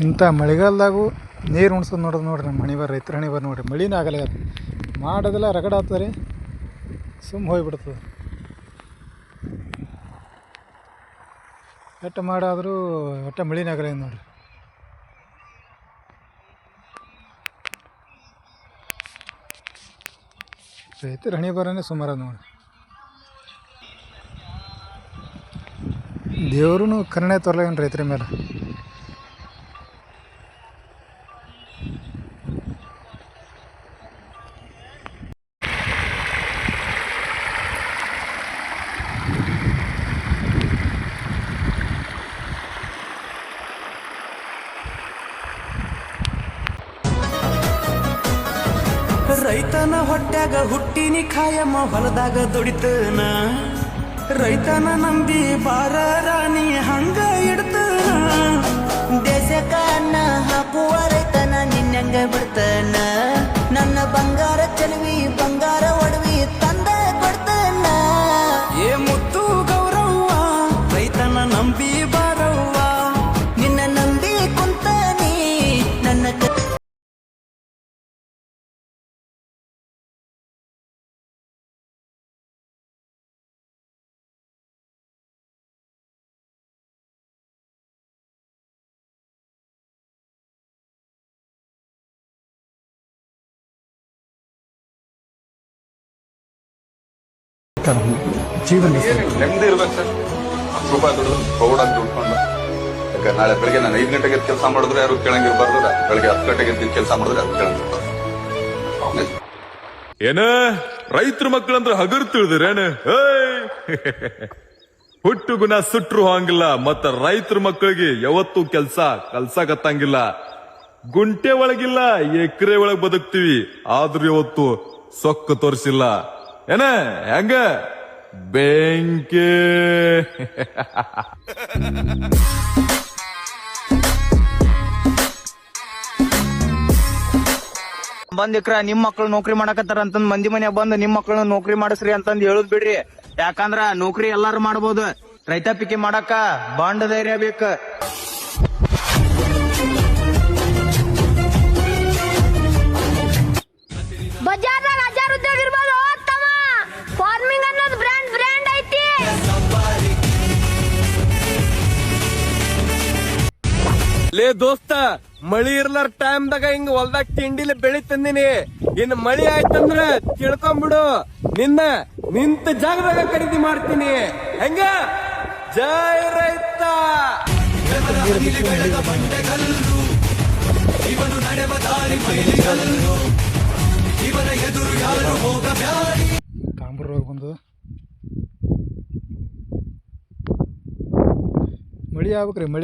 ಇಂಥ ಮಳೆಗಾಲದಾಗೂ ನೀರು ಉಣ್ಸೋದು ನೋಡ್ರಿ ನಮ್ಮ ಹಣೆಬರ ರೈತರ ಹಣೆಬರ ನೋಡ್ರಿ. ಮಳಿನೇ ಆಗಲ್ಲ ಅದು ಮಾಡೋದಿಲ್ಲ, ರಗಡ ಆಗ್ತದೆ ರೀ, ಸುಮ್ಮ ಹೋಗಿಬಿಡ್ತದೆ. ಎಟ್ಟು ಮಾಡಾದರೂ ಒಟ್ಟು ಮಳಿನೇ ಆಗಲ್ಲ ನೋಡ್ರಿ. ರೈತರ ಹಣೆಬರನೇ ಸುಮಾರು ನೋಡ್ರಿ. ದೇವ್ರೂ ಕರುಣೆ ತೋರ್ಲಾಗೇನು ರೈತರ ಮೇಲೆ. ರೈತನ ಹೊಟ್ಯಾಗ ಹುಟ್ಟಿನಿ ಖಾಯಮ್ಮ ಹೊಲದಾಗ ದುಡಿತನ, ರೈತನ ನಂಬಿ ಬಾರ ರಾಣಿ ಹಂಗ ಇಡ್ತನ. ದೇಶಕ್ಕ ಅನ್ನ ಹಾಕುವ ರೈತನ ನಿನ್ನಂಗ ಬಿಡ್ತನ, ನನ್ನ ಬಂಗಾರ ಚೆಲುವಿ ಬಂಗಾರ ಒಡವಿ ತಂದ ಕೊಡ್ತನ. ಏ ಮುತ್ತು ಗೌರವ್ವ ರೈತನ ನಂಬಿ ಬಾರವ್ವ, ನಿನ್ನ ನಂಬಿ ಕುಂತನಿ ನನ್ನ ಜೀವನ ನೆಮ್ಮದಿ ಇರ್ಬೇಕು ಸರ್. 10 ರೂಪಾಯಿ ದುಡ್ಡು ಪ್ರೌಢಾಗಿ ದುಡ್ಕೊಂಡು, ಯಾಕೆ ನಾಳೆ ಬೆಳಗ್ಗೆ ನಾನು 5 ಗಂಟೆಗೆ ಕೆಲಸ ಮಾಡಿದ್ರೆ ಯಾರು ಕೇಳಂಗಿರ್ಬಾರ್ದು, ಬೆಳಗ್ಗೆ 10 ಗಂಟೆಗೆ ಕೆಲಸ ಮಾಡಿದ್ರೆ ಯಾರು ಕೇಳಂಗಿರ್ಬಾರ್ದು. ಏನ ರೈತರ ಮಕ್ಕಳಂದ್ರ ಹಗರ್ ತಿಳಿದ್ರೇನ? ಹುಟ್ಟು ಗುಣ ಸುಟ್ರು ಹಂಗಿಲ್ಲ, ಮತ್ತ ರೈತರ ಮಕ್ಕಳಿಗೆ ಯಾವತ್ತೂ ಕೆಲ್ಸ ಕಲ್ಸಾಕತ್ತಂಗಿಲ್ಲ. ಗುಂಟೆ ಒಳಗಿಲ್ಲ, ಎಕರೆ ಒಳಗ್ ಬದುಕ್ತಿವಿ, ಆದ್ರೂ ಇವತ್ತು ಸೊಕ್ಕ ತೋರಿಸಿಲ್ಲ. ಏನ ಹೆಂಗ ಬೆಂಕಿ ಬಂದಿಕ್ರ ನಿಮ್ ಮಕ್ಳು ನೌಕರಿ ಮಾಡಕತ್ತಾರ ಅಂತಂದ್ ಮಂದಿ ಮನ್ಯಾಗ ಬಂದ್ ನಿಮ್ ಮಕ್ಳನ್ನ ನೌಕರಿ ಮಾಡಿಸ್ರಿ ಅಂತಂದ್ ಹೇಳುದ್ ಬಿಡ್ರಿ. ಯಾಕಂದ್ರ ನೌಕರಿ ಎಲ್ಲಾರು ಮಾಡಬಹುದು, ರೈತಾಪಿಕೆ ಮಾಡಾಕ ಬಾಂಡ್ ಧೈರ್ಯ ಬೇಕ. ಬಜಾರ್ದಾಗ 1000 ಉದ್ಯೋಗ ಇರ್ಬೋದು ತಮ್ಮ, ಫಾರ್ಮಿಂಗ್ ಅನ್ನೋದು ಬ್ರ್ಯಾಂಡ್ ಐತಿ. ಲೇ ದೋಸ್ತ, ಮಳಿ ಇರ್ಲಾರ ಟೈಮ್ದಾಗ ಹಿಂಗ ಹೊಲ್ದಾಗ ತಿಂಡಿಲೆ ಬೆಳಿ ತಂದಿನಿ. ಇನ್ ಮಳಿ ಆಯ್ತಂದ್ರ ತಿಳ್ಕೊಂಬಿಡು, ನಿಂತ ಜಾಗದಾಗ ಖರೀದಿ ಮಾಡ್ತೀನಿ. ಹೆಂಗ ಜೈ ರೈತ. ಕಾಂಬರ್ ರೋಗ ಬಂದು ಮಳಿ ಆಗ್ಬೇಕ್ರಿ. ಮಳಿ